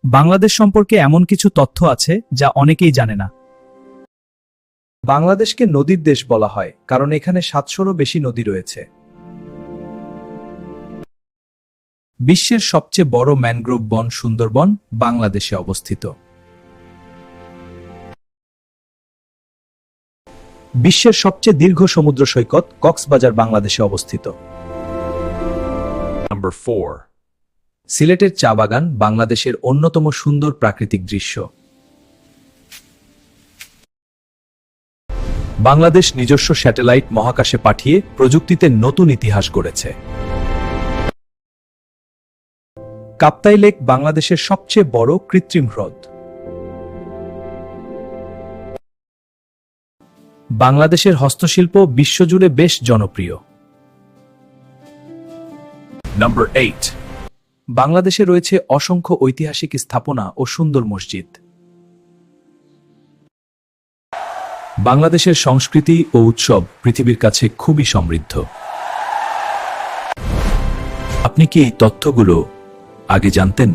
বাংলাদেশ সম্পর্কে এমন কিছু তথ্য আছে যা অনেকেই জানে না। বাংলাদেশকে নদীর দেশ বলা হয় কারণ এখানে ৭০০-রও বেশি নদী রয়েছে। বিশ্বের সবচেয়ে বড় ম্যানগ্রোভ বন সুন্দরবন বাংলাদেশে অবস্থিত। বিশ্বের সবচেয়ে দীর্ঘ সমুদ্র সৈকত কক্সবাজার বাংলাদেশে অবস্থিত। Number 4. সিলেটের চা বাগান বাংলাদেশের অন্যতম সুন্দর প্রাকৃতিক দৃশ্য। বাংলাদেশ নিজস্ব স্যাটেলাইট মহাকাশে পাঠিয়ে প্রযুক্তিতে নতুন ইতিহাস গড়েছে। কাপ্তাই লেক বাংলাদেশের সবচেয়ে বড় কৃত্রিম হ্রদ। বাংলাদেশের হস্তশিল্প বিশ্বজুড়ে বেশ জনপ্রিয়। Number 8. বাংলাদেশে রয়েছে অসংখ্য ঐতিহাসিক স্থাপনা ও সুন্দর মসজিদ। বাংলাদেশের সংস্কৃতি ও উৎসব পৃথিবীর কাছে খুবই সমৃদ্ধ। আপনি কি এই তথ্যগুলো আগে জানতেন?